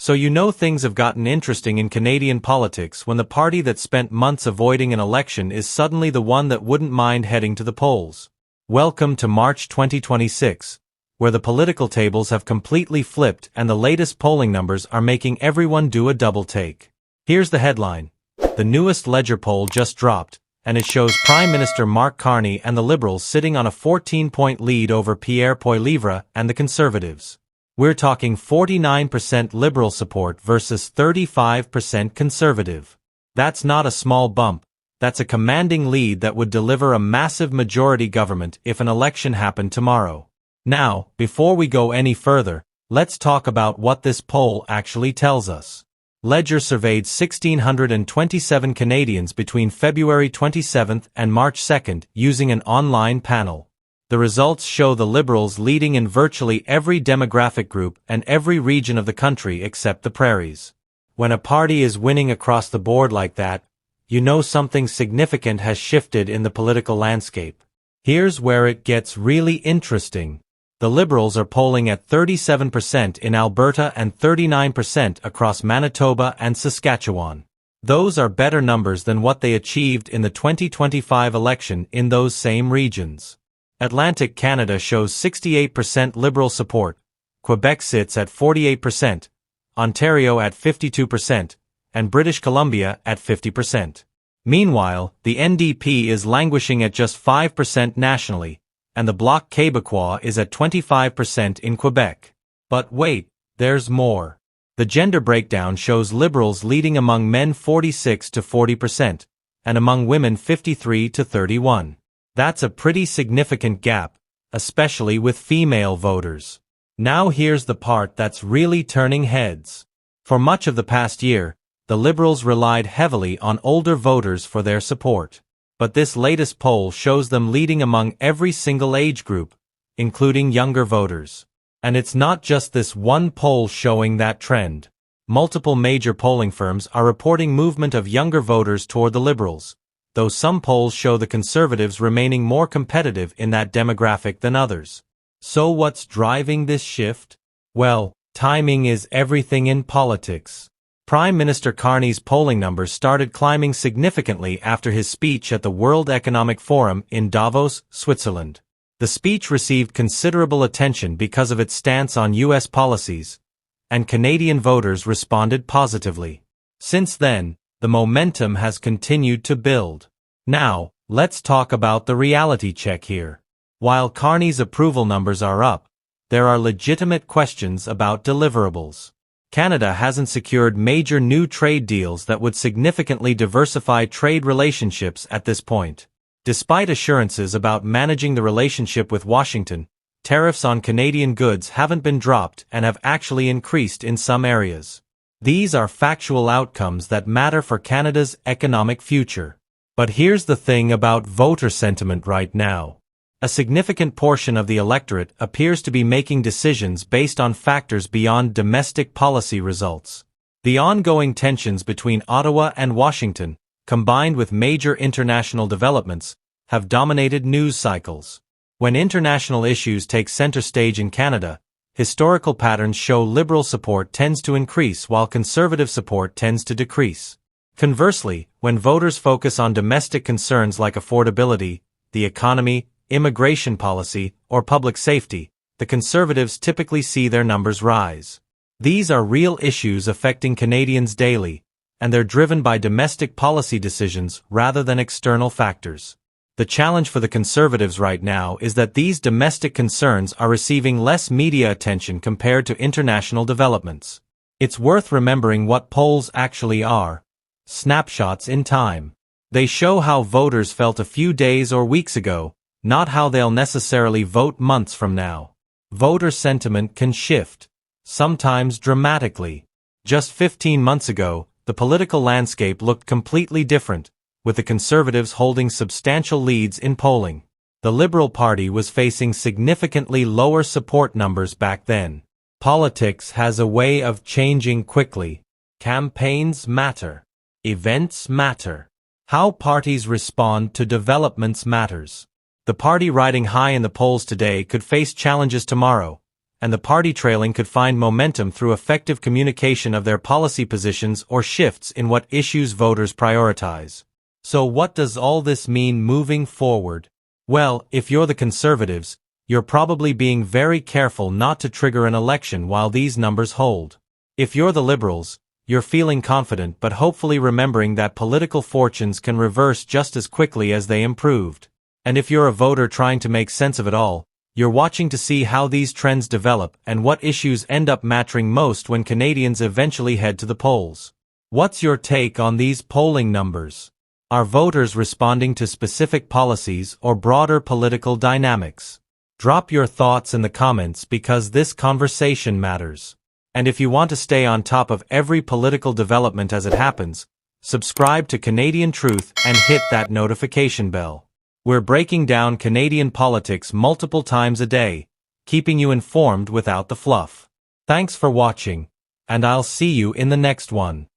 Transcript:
So you know things have gotten interesting in Canadian politics when the party that spent months avoiding an election is suddenly the one that wouldn't mind heading to the polls. Welcome to March 2026, where the political tables have completely flipped and the latest polling numbers are making everyone do a double take. Here's the headline. The newest Léger poll just dropped, and it shows Prime Minister Mark Carney and the Liberals sitting on a 14-point lead over Pierre Poilievre and the Conservatives. We're talking 49% Liberal support versus 35% Conservative. That's not a small bump. That's a commanding lead that would deliver a massive majority government if an election happened tomorrow. Now, before we go any further, let's talk about what this poll actually tells us. Léger surveyed 1,627 Canadians between February 27 and March 2 using an online panel. The results show the Liberals leading in virtually every demographic group and every region of the country except the prairies. When a party is winning across the board like that, you know something significant has shifted in the political landscape. Here's where it gets really interesting. The Liberals are polling at 37% in Alberta and 39% across Manitoba and Saskatchewan. Those are better numbers than what they achieved in the 2025 election in those same regions. Atlantic Canada shows 68% Liberal support, Quebec sits at 48%, Ontario at 52%, and British Columbia at 50%. Meanwhile, the NDP is languishing at just 5% nationally, and the Bloc Québécois is at 25% in Quebec. But wait, there's more. The gender breakdown shows Liberals leading among men 46 to 40%, and among women 53 to 31. That's a pretty significant gap, especially with female voters. Now here's the part that's really turning heads. For much of the past year, the Liberals relied heavily on older voters for their support. But this latest poll shows them leading among every single age group, including younger voters. And it's not just this one poll showing that trend. Multiple major polling firms are reporting movement of younger voters toward the Liberals, though some polls show the Conservatives remaining more competitive in that demographic than others. So what's driving this shift? Well, timing is everything in politics. Prime Minister Carney's polling numbers started climbing significantly after his speech at the World Economic Forum in Davos, Switzerland. The speech received considerable attention because of its stance on U.S. policies, and Canadian voters responded positively. Since then, the momentum has continued to build. Now, let's talk about the reality check here. While Carney's approval numbers are up, there are legitimate questions about deliverables. Canada hasn't secured major new trade deals that would significantly diversify trade relationships at this point. Despite assurances about managing the relationship with Washington, tariffs on Canadian goods haven't been dropped and have actually increased in some areas. These are factual outcomes that matter for Canada's economic future. But here's the thing about voter sentiment right now. A significant portion of the electorate appears to be making decisions based on factors beyond domestic policy results. The ongoing tensions between Ottawa and Washington, combined with major international developments, have dominated news cycles. When international issues take center stage in Canada, historical patterns show Liberal support tends to increase while Conservative support tends to decrease. Conversely, when voters focus on domestic concerns like affordability, the economy, immigration policy, or public safety, the Conservatives typically see their numbers rise. These are real issues affecting Canadians daily, and they're driven by domestic policy decisions rather than external factors. The challenge for the Conservatives right now is that these domestic concerns are receiving less media attention compared to international developments. It's worth remembering what polls actually are: snapshots in time. They show how voters felt a few days or weeks ago, not how they'll necessarily vote months from now. Voter sentiment can shift, sometimes dramatically. Just 15 months ago, the political landscape looked completely different, with the Conservatives holding substantial leads in polling. The Liberal Party was facing significantly lower support numbers back then. Politics has a way of changing quickly. Campaigns matter. Events matter. How parties respond to developments matters. The party riding high in the polls today could face challenges tomorrow, and the party trailing could find momentum through effective communication of their policy positions or shifts in what issues voters prioritize. So what does all this mean moving forward? Well, if you're the Conservatives, you're probably being very careful not to trigger an election while these numbers hold. If you're the Liberals, you're feeling confident but hopefully remembering that political fortunes can reverse just as quickly as they improved. And if you're a voter trying to make sense of it all, you're watching to see how these trends develop and what issues end up mattering most when Canadians eventually head to the polls. What's your take on these polling numbers? Are voters responding to specific policies or broader political dynamics? Drop your thoughts in the comments because this conversation matters. And if you want to stay on top of every political development as it happens, subscribe to Canadian Truth and hit that notification bell. We're breaking down Canadian politics multiple times a day, keeping you informed without the fluff. Thanks for watching, and I'll see you in the next one.